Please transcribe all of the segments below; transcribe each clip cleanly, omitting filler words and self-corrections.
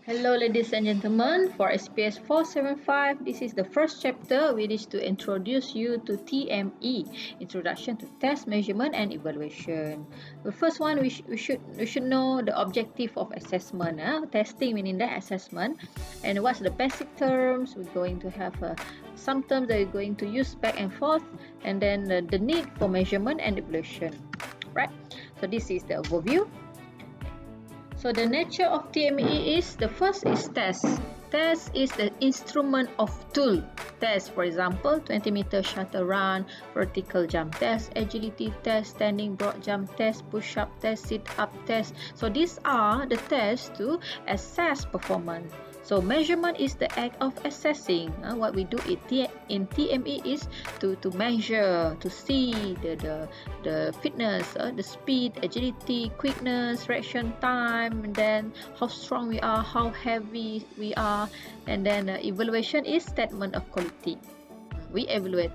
Hello ladies and gentlemen, for SPS 475, this is the first chapter we wish to introduce you to TME, Introduction to Test, Measurement and Evaluation. The first one, we should know the objective of assessment. Testing meaning the assessment, and what's the basic terms. We're going to have some terms that we're going to use back and forth, and then the need for measurement and evaluation. Right, so this is the overview. So the nature of TME is, the first is test. Test is the instrument of tool. Test, for example, 20-meter shuttle run, vertical jump test, agility test, standing broad jump test, push-up test, sit-up test. So these are the tests to assess performance. So measurement is the act of assessing. What we do in TME is to measure, to see the fitness, the speed, agility, quickness, reaction time, and then how strong we are, how heavy we are, and then evaluation is statement of quality. We evaluate,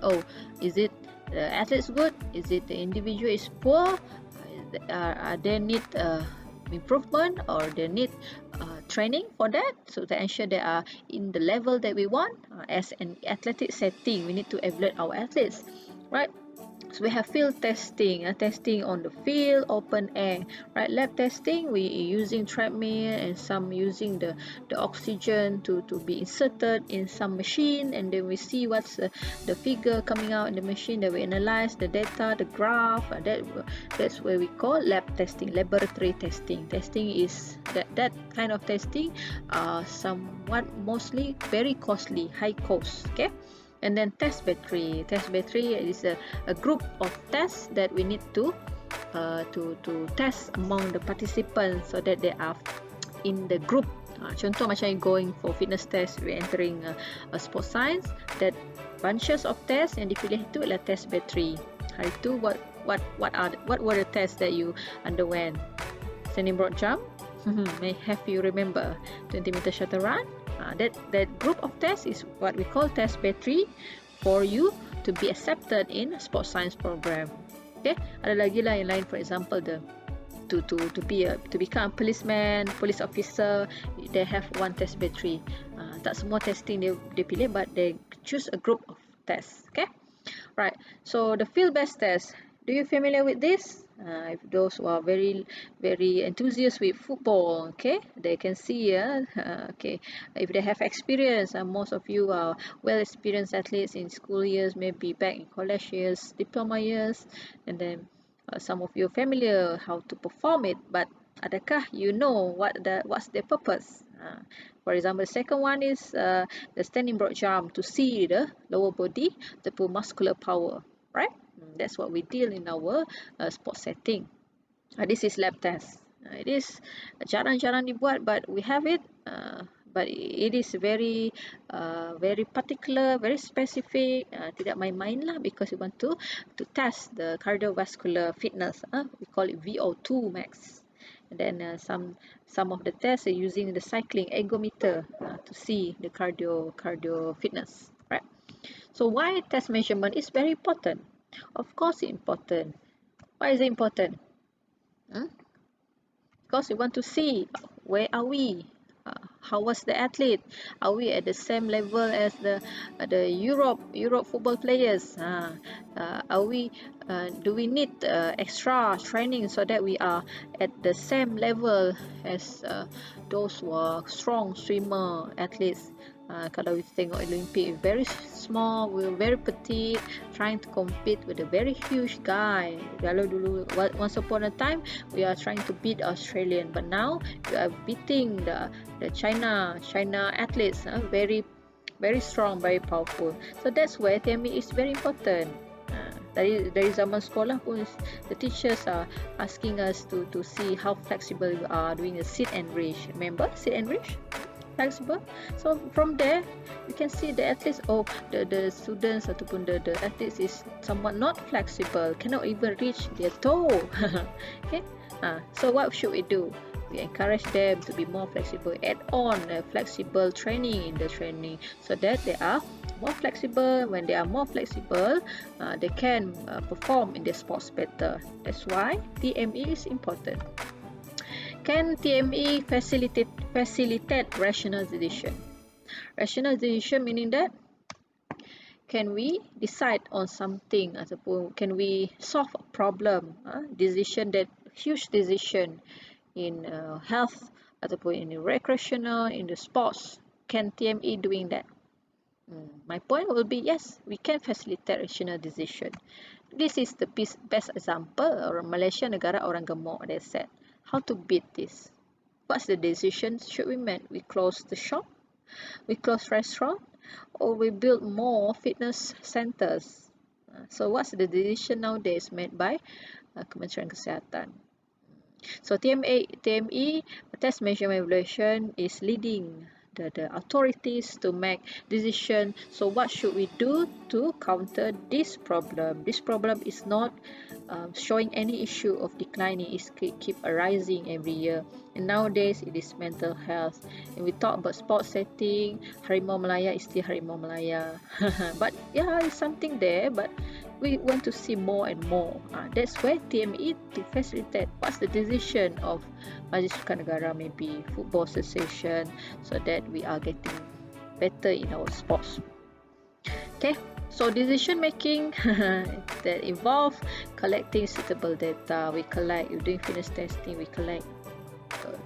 is it the athlete's good? Is it the individual is poor? They need improvement, or they need training for that, so to ensure they are in the level that we want. As an athletic setting, we need to evaluate our athletes, right? So we have field testing, testing on the field, open air, right? Lab testing, we using treadmill and some using the oxygen to be inserted in some machine, and then we see what's the figure coming out in the machine, that we analyze the data, the graph. That's where we call lab testing, laboratory testing. Testing is that kind of testing, somewhat mostly very costly, high cost. Okay. And then test battery. Test battery is a group of tests that we need to test among the participants, so that they are in the group. Contoh macam you going for fitness test, we entering a sports science. That bunches of tests yang dipilih itu adalah test battery. Hari itu what were the tests that you underwent? Standing broad jump. May have you remember 20-meter shuttle run. That group of tests is what we call test battery for you to be accepted in sports science program. Okay, ada lagi lah yang lain, for example to become a policeman, police officer, they have one test battery. Tak semua testing they pilih, but they choose a group of tests. Okay, right. So the field-based test. Do you familiar with this? If those who are very enthusiastic with football, okay, they can see. Okay, if they have experience, most of you are well experienced athletes in school years, maybe back in college years, diploma years, and then some of you are familiar how to perform it. But adakah you know what's their purpose? For example, the second one is the standing broad jump, to see the lower body, the muscular power, right? That's what we deal in our sports setting. This is lab test. It is jarang-jarang dibuat, but we have it. But it is very particular, very specific. Tidak main-main lah, because we want to test the cardiovascular fitness. We call it VO2 max. And then some of the tests are using the cycling ergometer to see the cardio fitness. Right. So why test measurement is very important? Of course it's important. Why is it important? Because we want to see where are we, how was the athlete, are we at the same level as the Europe football players, are we do we need extra training so that we are at the same level as those who are strong swimmer athletes. Kalau kita tengok Olympic, very small, we're very petite, trying to compete with a very huge guy. Kalau dulu, once upon a time, we are trying to beat Australian, but now we are beating the China athletes, very strong, very powerful. So that's where TME is very important. Dari zaman sekolah pun, the teachers are asking us to see how flexible we are doing a sit and reach. Remember sit and reach? Flexible. So from there you can see the athletes, the students ataupun the athletes is somewhat not flexible, cannot even reach their toe. Okay, so what should we do? We encourage them to be more flexible, add on flexible training in the training, so that they are more flexible. When they are more flexible, they can perform in the sports better. That's why TME is important. Can TME facilitate rational decision? Rational decision meaning that can we decide on something ataupun can we solve a problem, decision that huge decision in health ataupun in the recreational, in the sports. Can TME doing that? My point will be yes, we can facilitate rational decision. This is the best example. Malaysia negara orang gemuk, they said. How to beat this? What's the decision should we make? We close the shop? We close restaurant? Or we build more fitness centers? So what's the decision nowadays made by Kementerian Kesihatan? So TME test measurement evaluation is leading the authorities to make decision. So what should we do to counter this problem? This problem is not showing any issue of declining, it keep arising every year. And nowadays it is mental health. And we talk about sports setting, Harimau Malaya is still Harimau Malaya. But yeah, it's something there, but we want to see more and more. That's where TME to facilitate what's the decision of Majlis Sukan Negara, maybe Football Association, so that we are getting better in our sports. Okay, so decision making that involve collecting suitable data. We collect, you're doing fitness testing, we collect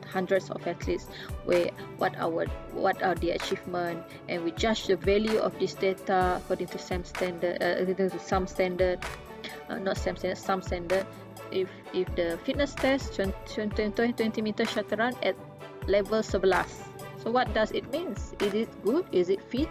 hundreds of athletes, what are the achievement, and we judge the value of this data according to some standard, some standard. If the fitness test 20 meter shuttle run at level 11, so what does it mean? Is it good? Is it fit?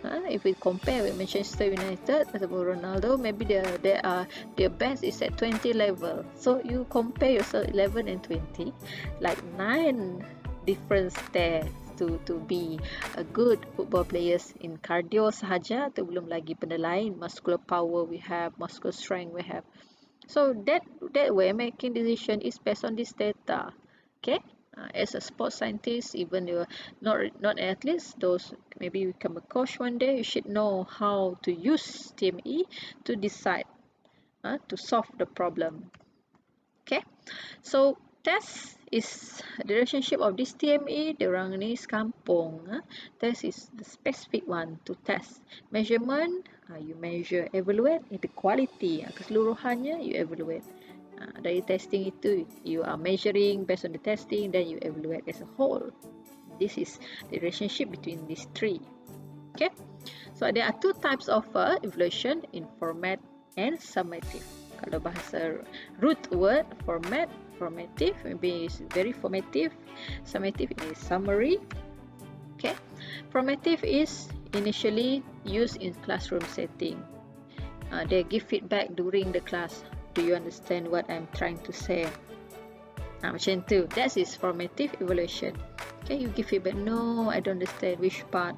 If we compare with Manchester United ataupun Ronaldo, maybe their best is at 20 level. So you compare yourself 11 and 20, like 9 difference there to be a good football players in cardio sahaja, tu belum lagi benda lain, muscular power we have, muscular strength we have. So that way making decision is based on this data. Okay. As a sports scientist, even you're not athletes, those maybe you become a coach one day, you should know how to use TME to decide, to solve the problem. Okay, so test is the relationship of this TME. Diorang ni sekampung. Test is the specific one to test. Measurement, you measure, evaluate, the quality, keseluruhannya you evaluate. Dari testing itu, you are measuring based on the testing, then you evaluate as a whole. This is the relationship between these three. Okay, so there are two types of evaluation, formative and summative. Kalau bahasa root word formative, maybe it's very formative. Summative is summary. Okay, formative is initially used in classroom setting. They give feedback during the class. Do you understand what I'm trying to say? Macam tu. That is formative evaluation. Okay, you give feedback. No, I don't understand which part.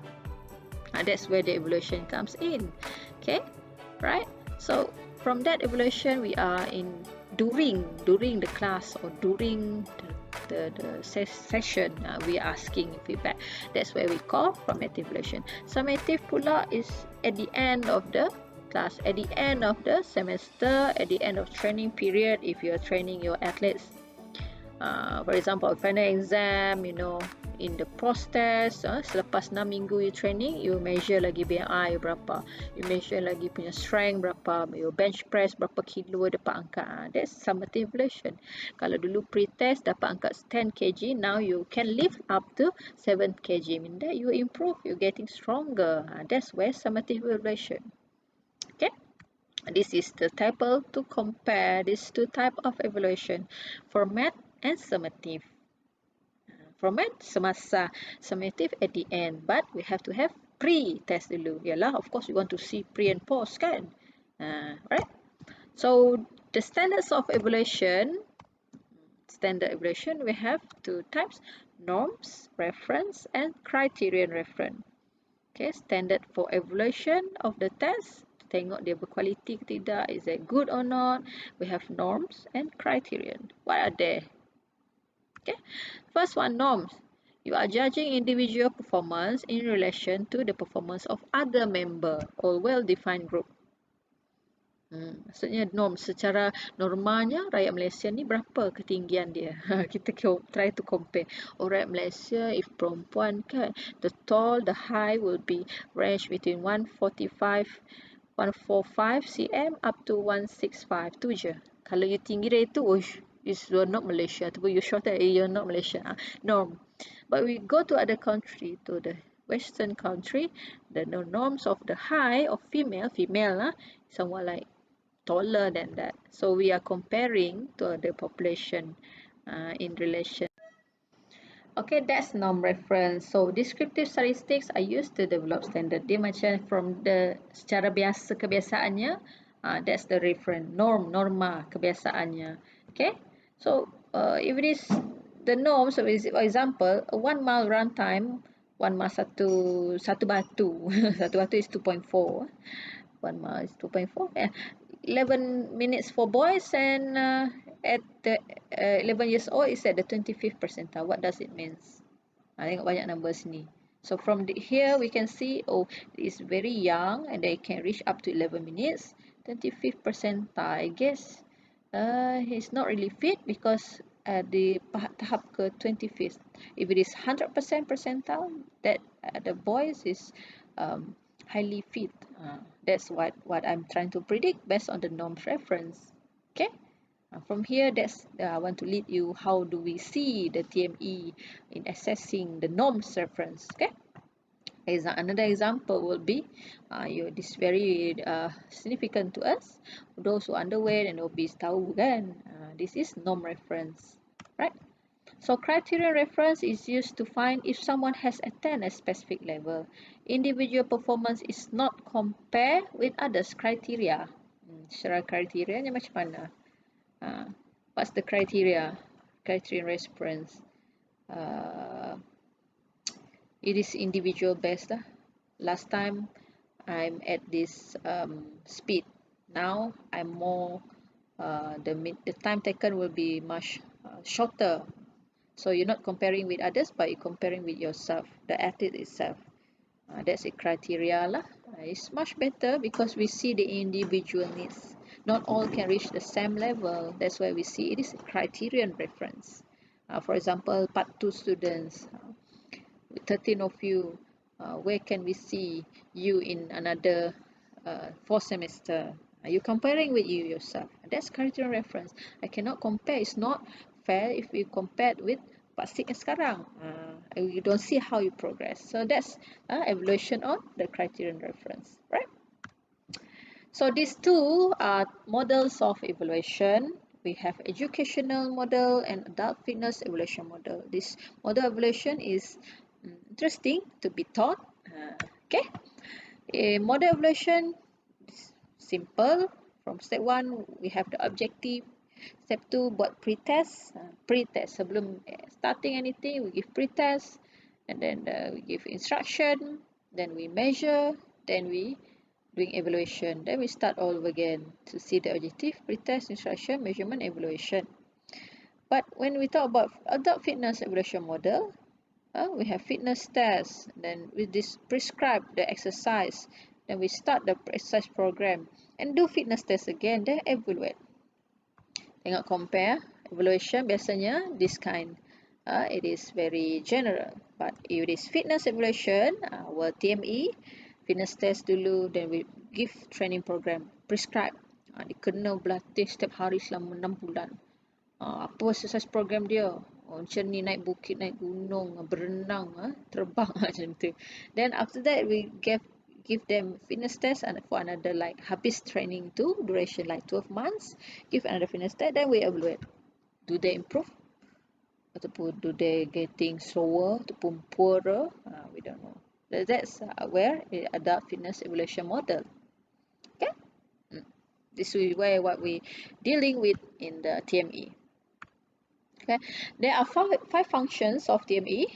That's where the evaluation comes in. Okay, right? So from that evaluation, we are in during the class or during the session, we are asking feedback. That's where we call formative evaluation. Summative pula is at the end of the class, at the end of the semester, at the end of training period, if you are training your athletes. For example, final exam, you know, in the post test, selepas 6 minggu you training, you measure lagi BMI berapa, you measure lagi punya strength berapa, your bench press berapa kilo dapat angkat. That's summative evaluation. Kalau dulu pre-test dapat angkat 10 kg, now you can lift up to 7 kg, mean that you improve, you're getting stronger. That's where summative evaluation. Okay, this is the table to compare these two types of evaluation, format and summative. Format semasa, summative at the end, but we have to have pre-test dulu. Yalah, of course we want to see pre and post kan. Right? So the standards of evaluation, we have two types, norms, reference, and criterion-reference. Okay, standard for evaluation of the test, tengok dia berkualiti ke tidak, is it good or not. We have norms and criterion. What are they? Okay, first one, norms. You are judging individual performance in relation to the performance of other member or well-defined group. Maksudnya norm secara normalnya rakyat Malaysia ni berapa ketinggian dia. Kita try to compare. Oh, rakyat Malaysia if perempuan kan, the tall, the high will be range between 145 cm up to 165. Tu je. Kalau you tinggi dari tu, you're not Malaysia. Ataupun you shorter, you're not Malaysia. Norm. But we go to other country, to the Western country, the norms of the high of female, somewhat like taller than that. So we are comparing to the population in relation. Okay, that's norm reference. So descriptive statistics are used to develop standard. Dia macam from the secara biasa kebiasaannya, that's the reference. Norma kebiasaannya. Okay, so if it is the norm, so for example, a 1 mile run time, 1 mile satu batu, satu batu is 2.4. 1 mile is 2.4. Yeah. 11 minutes for boys, and at the 11 years old is at the 25th percentile. What does it mean? Tengok banyak numbers ni. So from here we can see, it's very young and they can reach up to 11 minutes. 25th percentile, I guess he's not really fit because di tahap ke 25th. If it is 100% percentile, that the boys is highly fit. That's what I'm trying to predict based on the norms reference. Okay. From here, I want to lead you how do we see the TME in assessing the norms reference. Okay. Another example will be this very significant to us. Those who are underweight and obese tahu kan. This is norm reference, right? So criterion reference is used to find if someone has attained a specific level. Individual performance is not compared with others criteria. Secara kriteria ni macam mana? What's the criteria? Criterion reference. It is individual based lah. Last time I'm at this speed. Now I'm more the time taken will be much shorter. So you're not comparing with others, but you're comparing with yourself, the athlete itself. That's a criteria lah. It's much better because we see the individual needs. Not all can reach the same level. That's why we see it is a criterion reference. For example, part 2 students, 13 of you, where can we see you in another 4 semester? Are you comparing with you yourself? That's criterion reference. I cannot compare. It's not fair if we compared with Pak Sik sekarang. You don't see how you progress. So that's evaluation on the criterion reference, right? So these two are models of evaluation. We have educational model and adult fitness evaluation model. This model evaluation is interesting to be taught. Okay, a model evaluation is simple. From step 1 we have the objective. Step 2 buat pre-test. Pre-test sebelum starting anything we give pre-test, and then we give instruction, then we measure, then we doing evaluation, then we start all over again to see the objective, pre-test, instruction, measurement, evaluation. But when we talk about adult fitness evaluation model, we have fitness test, then we prescribe the exercise, then we start the exercise program and do fitness test again, then evaluate. Tengok compare, evaluation biasanya this kind. It is very general, but if it is fitness evaluation, our TME, fitness test dulu, then we give training program, prescribe. Dia kena berlatih setiap hari selama 6 bulan. Apa exercise program dia? Macam ni, naik bukit, naik gunung, berenang, terbang macam tu. Then after that we give them fitness test and for another like habis training tu duration like 12 months, give another fitness test, then we evaluate. Do they improve? Ataupun do they getting slower ataupun poorer? We don't know. That's where adult fitness evaluation model. Okay, this is where what we dealing with in the TME. Okay, there are five functions of TME: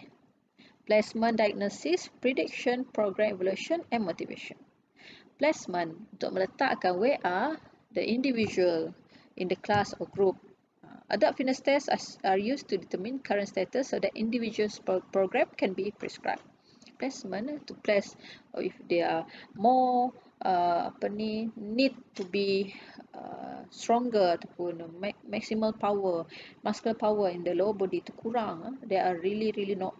placement, diagnosis, prediction, program evaluation, and motivation. Placement untuk meletakkan where are the individual in the class or group. Adult fitness tests are used to determine current status so that individuals program can be prescribed. Placement to place if they are more need to be stronger ataupun maximal power, muscular power in the lower body tu kurang, they are really not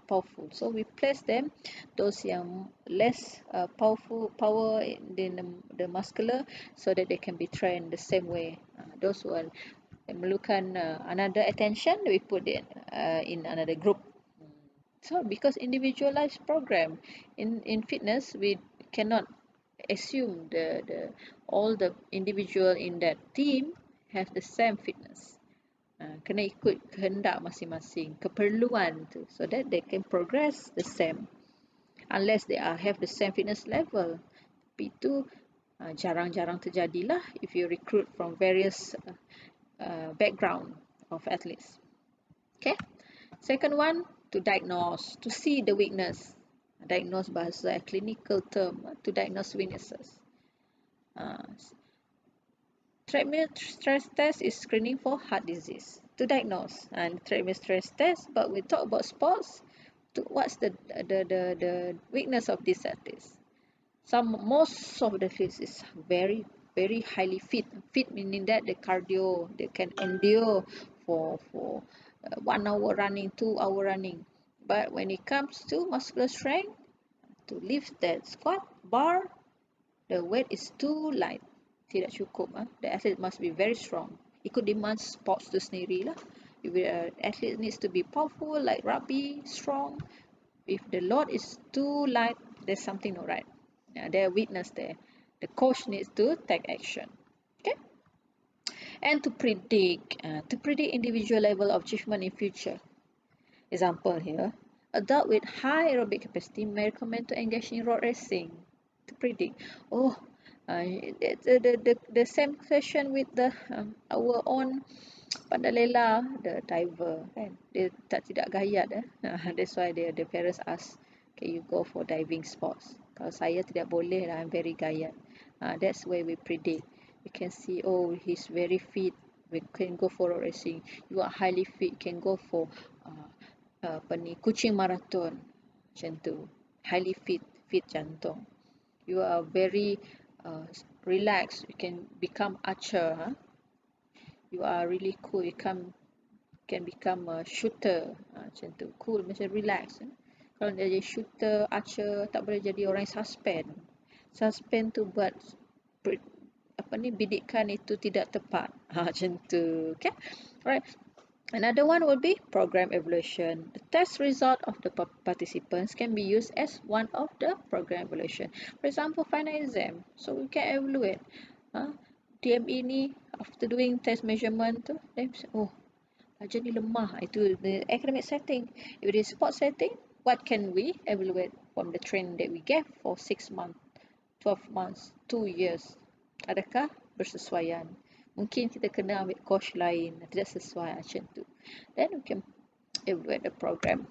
powerful. So we place them those yang less power in the muscular, so that they can be trained the same way. Those who are memerlukan another attention, we put it in another group. So because individualized program in fitness, we cannot assume all the individual in that team have the same fitness. Kena ikut kehendak masing-masing, keperluan tu, so that they can progress the same. Unless they have the same fitness level. Tapi itu jarang-jarang terjadilah if you recruit from various background of athletes. Okay. Second one, to diagnose, to see the weakness. Diagnose bahasa clinical term, to diagnose weaknesses. Treadmill stress test is screening for heart disease, to diagnose. And treadmill stress test, but we talk about sports, what's the weakness of these athletes. Most of the athletes is very highly fit. Fit meaning that the cardio, they can endure for 1 hour running, 2 hour running. But when it comes to muscular strength, to lift that squat bar, the weight is too light, tidak cukup. The athlete must be very strong. Ikut demand sports tu sendiri lah. If the athlete needs to be powerful like rugby, strong, if the load is too light, there's something not right. There are weakness there. The coach needs to take action. Okay. And to predict individual level of achievement in future. Example here, adult with high aerobic capacity may recommend to engage in road racing. To predict, it's the same question with the our own Pandalela, the diver, kan? Dia tidak gayat. That's why the parents ask, can you go for diving sports? Kalau saya tidak boleh lah, I'm very gayat. That's where we predict. We can see, oh, he's very fit, we can go for racing. You are highly fit, can go for kucing marathon, macam tu. Highly fit jantung. You are very relaxed, you can become archer. You are really cool, you can become a shooter, macam tu, cool, macam relax. Kalau dia jadi shooter, archer, tak boleh jadi orang suspend tu buat bidikan itu tidak tepat, macam tu. Okay, alright. Another one will be program evaluation. The test result of the participants can be used as one of the program evaluation. For example, final exam, so we can evaluate TME ni, after doing test measurement tu, then oh, pelajar ni lemah. Itu the academic setting. If it is sport setting, what can we evaluate from the training that we gave for 6 months, 12 months, 2 years? Adakah bersesuaian? Mungkin kita kena ambil coach lain, tidak sesuai macam tu. Then we can evaluate the program.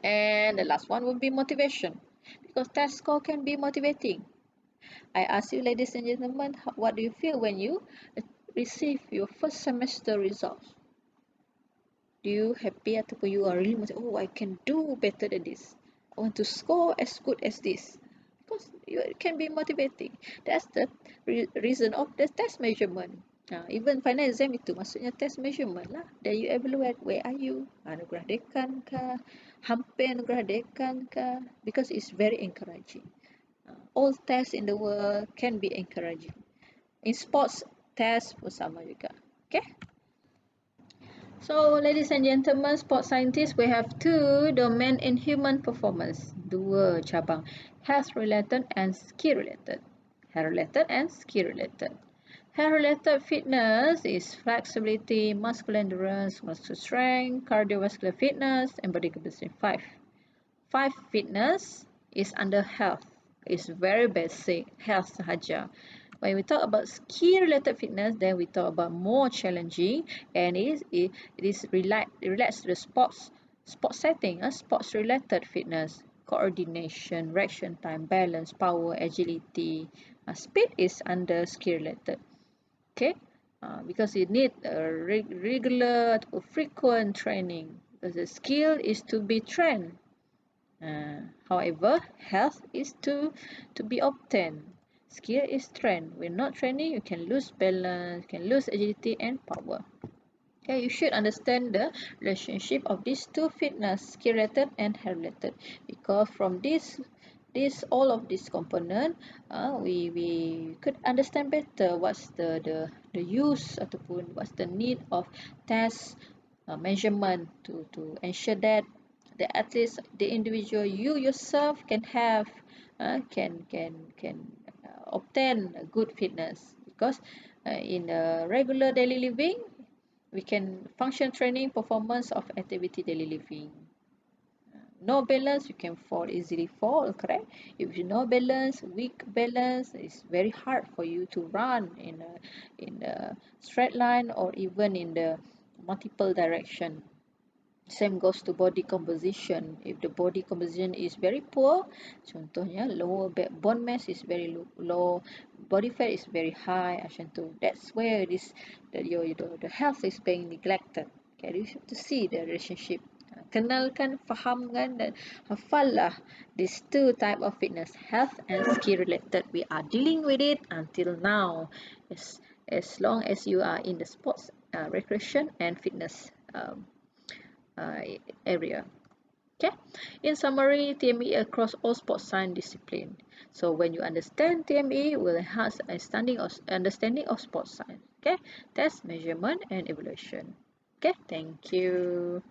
And the last one will be motivation, because test score can be motivating. I ask you, ladies and gentlemen, what do you feel when you receive your first semester results? Do you happy ataupun you are really motivated? Oh, I can do better than this. I want to score as good as this. Because it can be motivating. That's the reason of the test measurement. Even final exam itu maksudnya test measurement lah. Then you evaluate, where are you? Anugerah dekan kah? Hampir anugerah dekan kah? Because it's very encouraging. All tests in the world can be encouraging. In sports, tests pun sama juga. Okay? So, ladies and gentlemen, sports scientists, we have two domain in human performance. Dua cabang, health-related and skill-related. Health-related and skill-related. Health-related fitness is flexibility, muscular endurance, muscle strength, cardiovascular fitness, and body capacity. Five fitness is under health. It's very basic, health sahaja. When we talk about skill-related fitness, then we talk about more challenging, and it relates to the sports setting, sports-related fitness, coordination, reaction time, balance, power, agility. Speed is under skill-related. Okay, because you need a regular or frequent training, because the skill is to be trained. However, health is to be obtained. Skill is strength. When not training, you can lose balance, you can lose agility and power. Okay, you should understand the relationship of these two fitness, skill related and health related, because from this all of these component, we could understand better what's the use ataupun what's the need of test measurement to ensure that the athletes, the individual, you yourself can have obtain a good fitness, because in a regular daily living we can function training performance of activity daily living. No balance, you can fall easily fall, correct? If you no balance, weak balance, it's very hard for you to run in a straight line or even in the multiple direction. Same goes to body composition. If the body composition is very poor, contohnya lower bone mass is very low, body fat is very high, macam tu. That's where the health is being neglected. Okay, you have to see the relationship. Kenalkan, fahamkan dan hafal lah these two type of fitness, health and skill related. We are dealing with it until now. As long as you are in the sports, recreation and fitness area. Okay. In summary, TME across all sports science discipline. So when you understand TME, will enhance understanding of sports science. Okay. Test, measurement, and evaluation. Okay. Thank you.